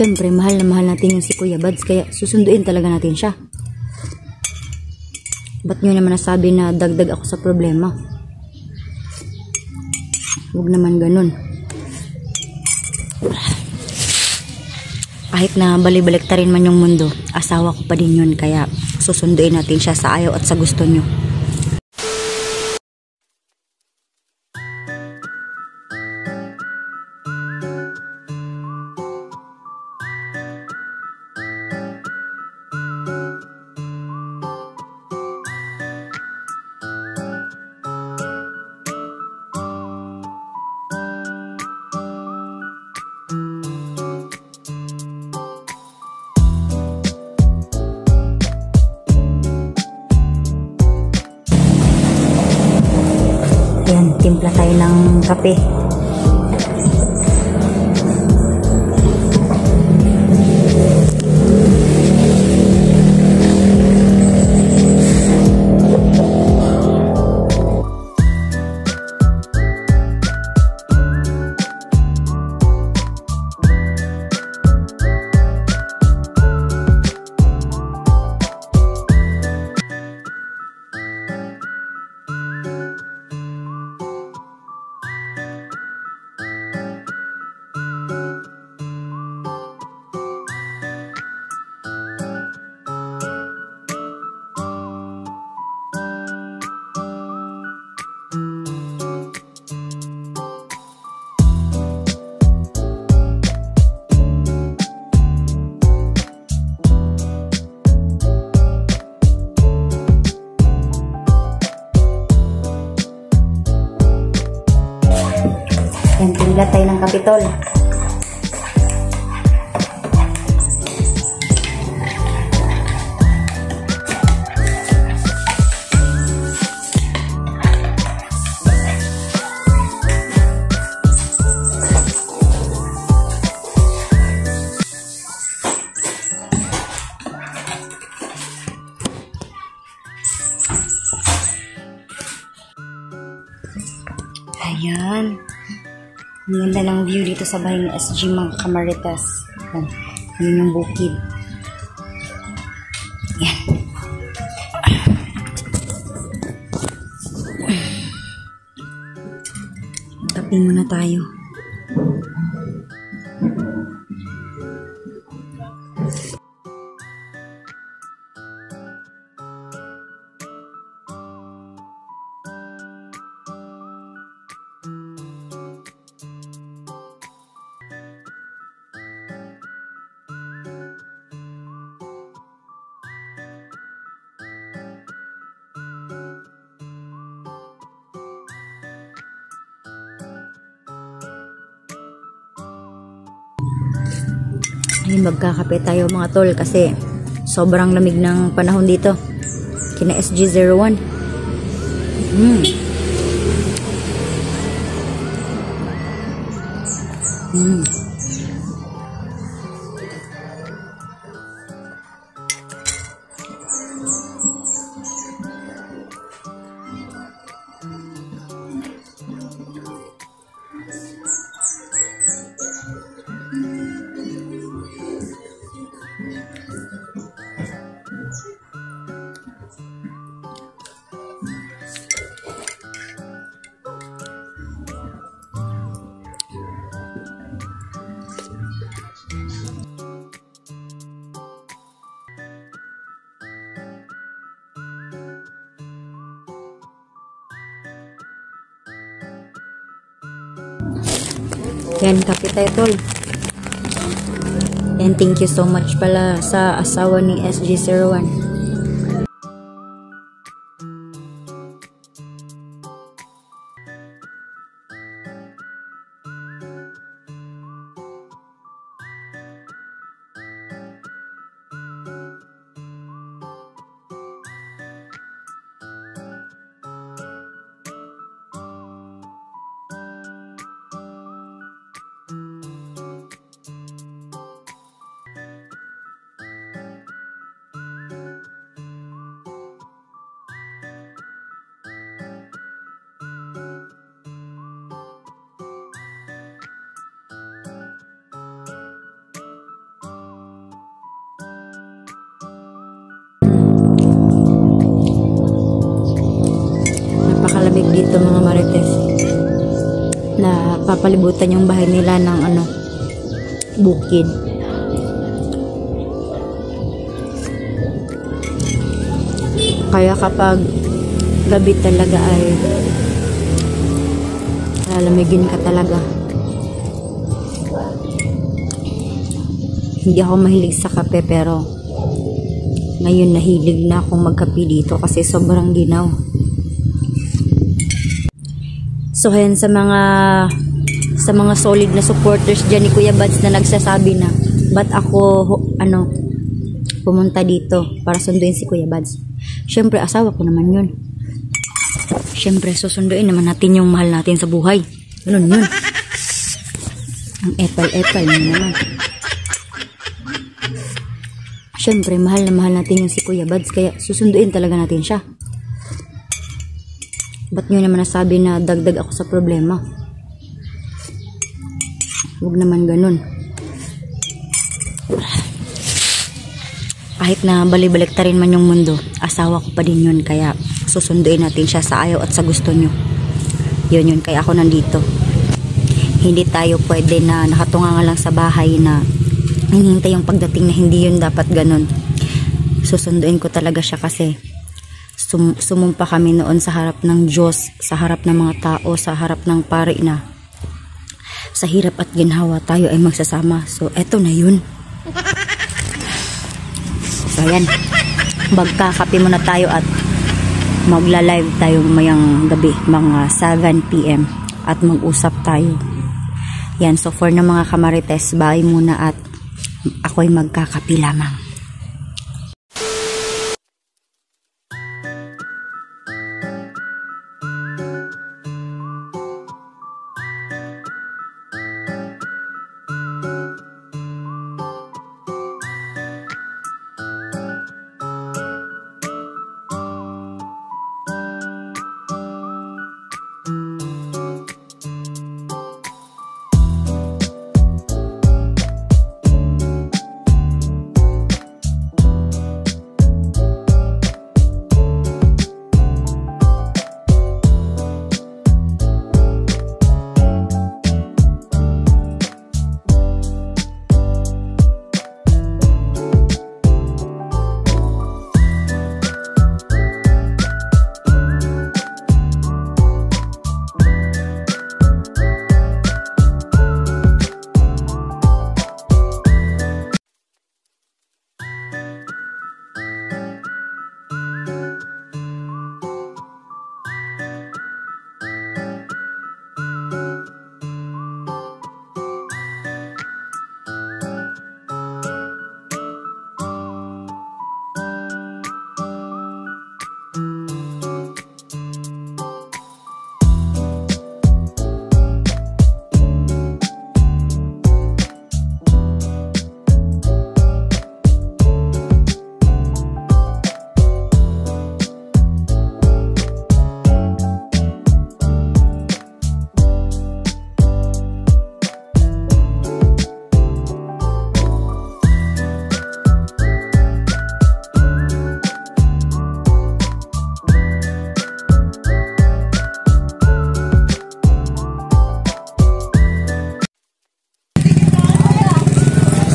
syempre, mahal na mahal natin yung si Kuya Buds, kaya susunduin talaga natin siya. Ba't nyo naman nasabi na dagdag ako sa problema? Huwag naman ganun. Kahit na balibaliktarin man yung mundo, asawa ko pa din yun, kaya susunduin natin siya sa ayaw at sa gusto nyo. Ayan, timpla tayo ng kape. Yan, timpla tayo ng kapitol. Ayan. Ang ganda ng view dito sa bahay ni SG, mga kamaritas. Ayan. Yun yung bukid. Ayan. Kape muna tayo. Ayun, magkakape tayo mga tol kasi sobrang lamig ng panahon dito. Kina SG01. Yan, kape tayo tol. And thank you so much pala sa asawa ni SG01. dito mga marites, na papalibutan yung bahay nila ng bukid. Kaya kapag gabi talaga ay lalamigin ka talaga. Hindi ako mahilig sa kape, pero ngayon nahilig na akong magkape dito kasi sobrang ginaw. So ayan, sa mga solid na supporters dyan ni Kuya Bads na nagsasabi na ba't ako pumunta dito para sunduin si Kuya Bads. Syempre asawa ko naman yun. Syempre susunduin naman natin yung mahal natin sa buhay. Ganun yun. Ang epal-epal yun naman. Syempre mahal na mahal natin yung si Kuya Bads, kaya susunduin talaga natin siya. Ba't nyo naman nasabi na dagdag ako sa problema? Huwag naman ganun. Kahit na balibaliktarin man yung mundo, asawa ko pa din yun, kaya susunduin natin siya sa ayaw at sa gusto nyo. Yun, kaya ako nandito. Hindi tayo pwede na nakatunga nga lang sa bahay na hinihintay yung pagdating, na hindi yun dapat ganun. Susunduin ko talaga siya kasi sumumpa kami noon sa harap ng Diyos, sa harap ng mga tao, sa harap ng pari na sa hirap at ginhawa tayo ay magsasama. So eto na yun. So ayan, magkakape muna tayo at magla-live tayo mayang gabi mga 7 PM at mag-usap tayo. Yan, so for na mga kamarites, bye muna at ako'y magkakape lamang.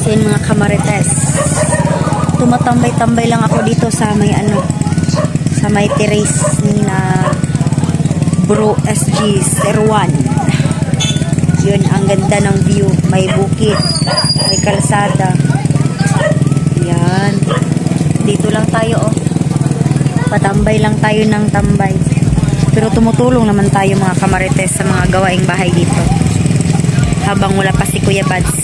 Yan mga kamarites, tumatambay-tambay lang ako dito sa may sa may terrace ni na Bro SG Serwan. Yun, ang ganda ng view, may bukid, may kalsada. Yan, dito lang tayo patambay lang tayo ng tambay, pero tumutulong naman tayo mga kamarites sa mga gawaing bahay dito habang wala pa si Kuya Bads.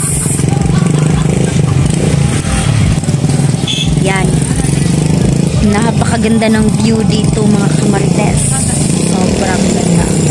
Yan, napakaganda ng view dito mga kamarites, sobrang ganda.